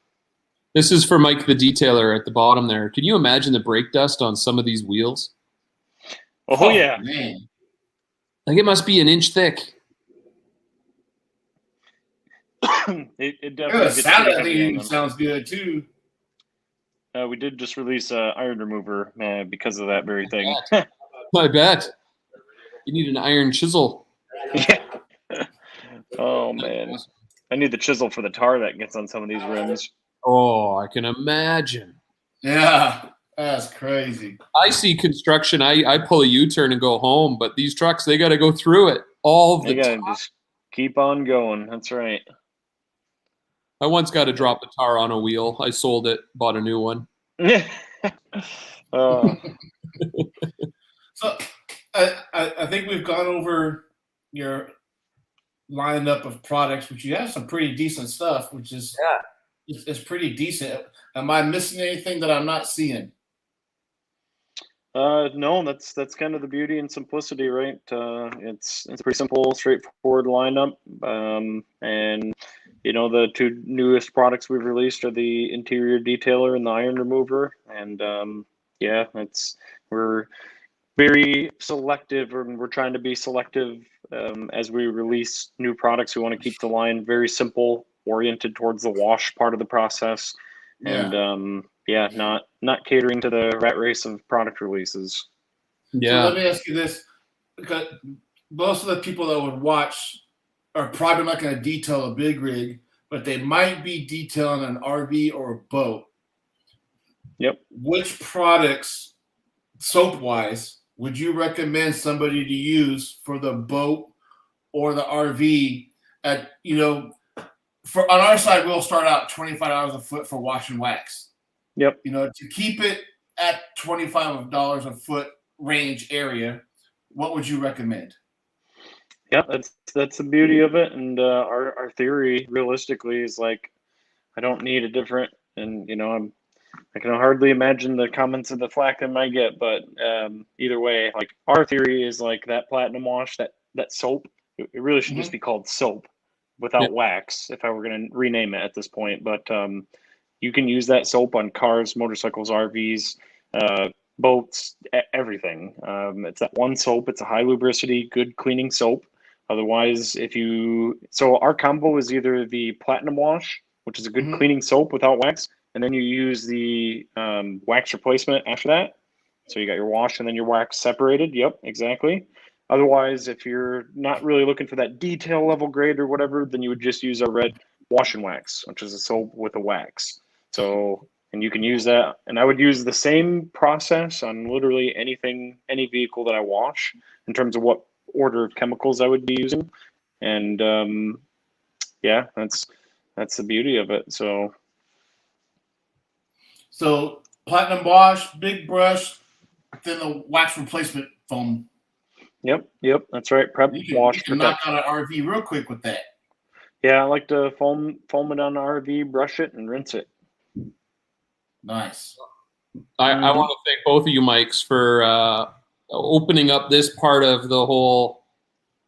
This is for Mike the detailer at the bottom there. Can you imagine the brake dust on some of these wheels? Oh yeah. Man. Like it must be an inch thick. it definitely sounds good too. We did just release iron remover because of that very thing. I bet. You need an iron chisel. Yeah. Oh man, I need the chisel for the tar that gets on some of these rims. Oh, I can imagine. Yeah, that's crazy. I see construction. I pull a U-turn and go home, but these trucks, they got to go through it all the time. Just keep on going. That's right. I once got to drop the tar on a wheel. I sold it, bought a new one. So I think we've gone over your lineup of products, which you have some pretty decent stuff, which is it's pretty decent. Am I missing anything that I'm not seeing? No, that's kind of the beauty and simplicity, right? It's a pretty simple, straightforward lineup. And the two newest products we've released are the interior detailer and the iron remover. And we're very selective, and we're trying to be selective as we release new products. We want to keep the line very simple, oriented towards the wash part of the process, and not catering to the rat race of product releases. Yeah. So let me ask you this, because most of the people that would watch are probably not going to detail a big rig, but they might be detailing an RV or a boat. Yep. Which products, soap-wise, would you recommend somebody to use for the boat or the RV? For on our side, we'll start out $25 a foot for wash and wax. Yep. To keep it at $25 a foot range area, what would you recommend? Yeah, that's the beauty of it, and our theory realistically is like, I don't need a different, and I can hardly imagine the comments of the flack I might get, but either way, like our theory is like that platinum wash, that soap, it really should just be called soap without wax if I were going to rename it at this point. But you can use that soap on cars, motorcycles, RVs, boats, everything. It's that one soap. It's a high lubricity, good cleaning soap. Otherwise, so our combo is either the platinum wash, which is a good cleaning soap without wax, and then you use the wax replacement after that. So you got your wash and then your wax separated. Yep, exactly. Otherwise, if you're not really looking for that detail level grade or whatever, then you would just use a red wash and wax, which is a soap with a wax. So, and you can use that. And I would use the same process on literally anything, any vehicle that I wash in terms of what order of chemicals I would be using. And yeah, that's the beauty of it. So platinum wash, big brush, then the wax replacement foam. Yep, that's right. Prep, wash, you can knock out an RV real quick with that. Yeah, I like to foam it on the RV, brush it, and rinse it. Nice. I want to thank both of you, Mikes, for opening up this part of the whole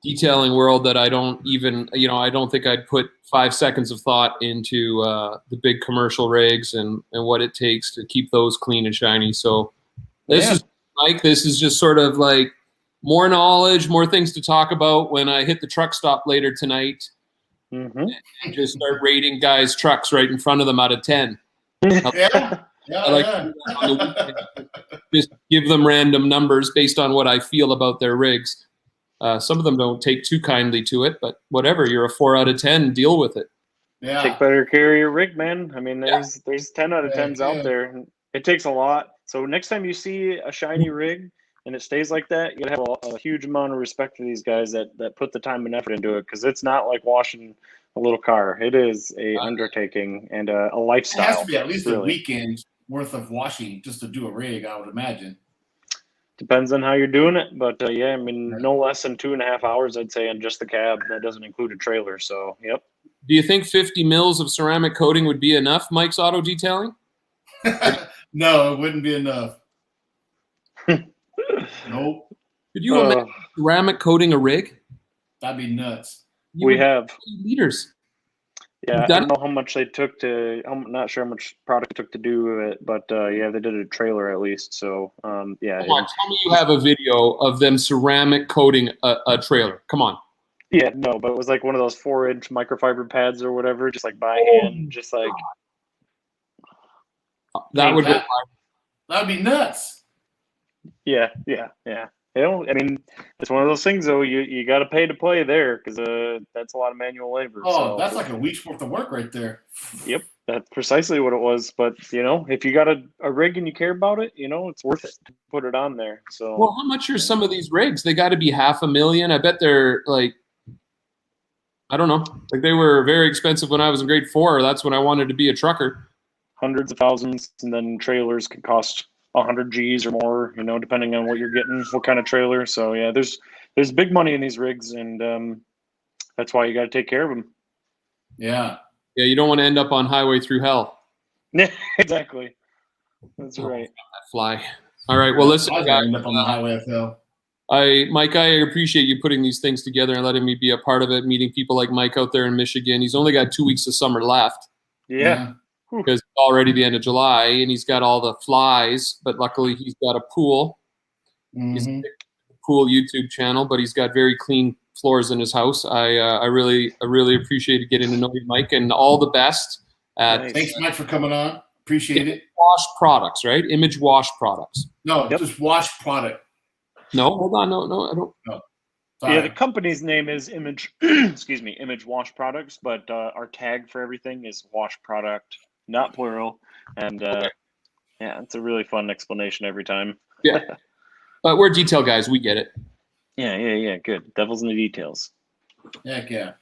detailing world that I don't even, I don't think I'd put 5 seconds of thought into the big commercial rigs and what it takes to keep those clean and shiny. So this is, Mike, this is just sort of like more knowledge, more things to talk about when I hit the truck stop later tonight and just start rating guys' trucks right in front of them out of 10. Just give them random numbers based on what I feel about their rigs. Some of them don't take too kindly to it, but whatever. You're a 4 out of 10. Deal with it. Yeah. Take better care of your rig, man. I mean, there's 10 out of 10s out there. It takes a lot. So next time you see a shiny rig and it stays like that, you gotta have a huge amount of respect for these guys that put the time and effort into it, because it's not like washing a little car. It is a undertaking and a lifestyle. It has to be at least a weekend worth of washing just to do a rig, I would imagine. Depends on how you're doing it, but yeah, I mean, no less than 2.5 hours, I'd say, on just the cab. That doesn't include a trailer, so yep. Do you think 50 mils of ceramic coating would be enough, Mike's Auto Detailing? No, it wouldn't be enough. Nope. Could you imagine ceramic coating a rig? That'd be nuts. We have liters. Yeah, I don't know how much they took I'm not sure how much product it took to do it, but yeah, they did a trailer at least. So yeah. Come on, tell me you have a video of them ceramic coating a trailer. Come on. Yeah, no, but it was like one of those 4-inch microfiber pads or whatever, just like by hand, just like. That'd be nuts. Yeah. I mean, it's one of those things though. You got to pay to play there, because that's a lot of manual labor. Oh, that's like a week's worth of work right there. Yep, that's precisely what it was. But if you got a rig and you care about it, it's worth it to put it on there. So. Well, how much are some of these rigs? They got to be $500,000. I bet they're like, I don't know, like they were very expensive when I was in grade 4. That's when I wanted to be a trucker. Hundreds of thousands, and then trailers could cost 100 G's or more, depending on what you're getting, what kind of trailer. So yeah, there's big money in these rigs, and that's why you got to take care of them. Yeah, you don't want to end up on highway through hell. Yeah, exactly. That's right. That fly. All right. Well, listen, guys, end up on the highway of hell. Mike, I appreciate you putting these things together and letting me be a part of it. Meeting people like Mike out there in Michigan. He's only got 2 weeks of summer left. Yeah. Because it's already the end of July, and he's got all the flies, but luckily he's got a pool. He's a pool YouTube channel, but he's got very clean floors in his house. I really appreciated getting to know you, Mike, and all the best. Thanks, Mike, for coming on. Appreciate it. Wash products, right? Image wash products. No, just wash product. No, hold on. No, I don't. No. Yeah, the company's name is Image. Excuse me, Image Wash Products, but our tag for everything is Wash Product. Not plural, and Yeah, it's a really fun explanation every time. Yeah. But we're detail guys. We get it. Yeah. Good. Devil's in the details. Heck yeah.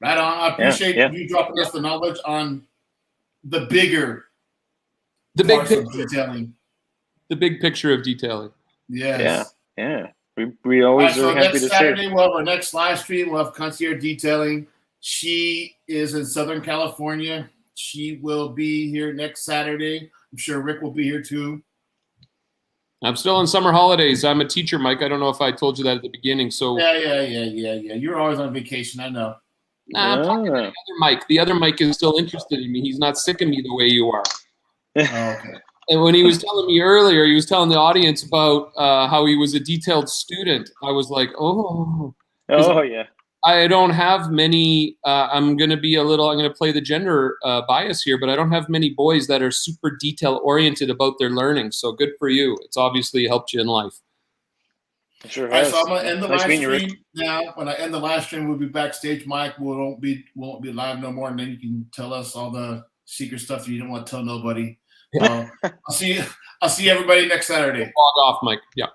Right on. I appreciate you dropping us the knowledge on the bigger parts of detailing. The big picture of detailing. Yes. Yeah. We always are happy to share. Next Saturday, we'll have our next live stream. We'll have Concierge Detailing. She is in Southern California. She will be here next Saturday. I'm sure Rick will be here too. I'm still on summer holidays. I'm a teacher, Mike. I don't know if I told you that at the beginning. So Yeah. You're always on vacation. I know. Nah, I'm talking to the other Mike. The other Mike is still interested in me. He's not sick of me the way you are. Oh, okay. And when he was telling me earlier, he was telling the audience about how he was a detailed student. I was like, oh. Yeah. I don't have many. I'm going to play the gender bias here, but I don't have many boys that are super detail oriented about their learning. So good for you. It's obviously helped you in life. Sure. All right, so I'm gonna end the live stream now. When I end the live stream, we'll be backstage. Mike won't be live no more, and then you can tell us all the secret stuff that you don't want to tell nobody. I'll see everybody next Saturday. Log off, Mike. Yeah.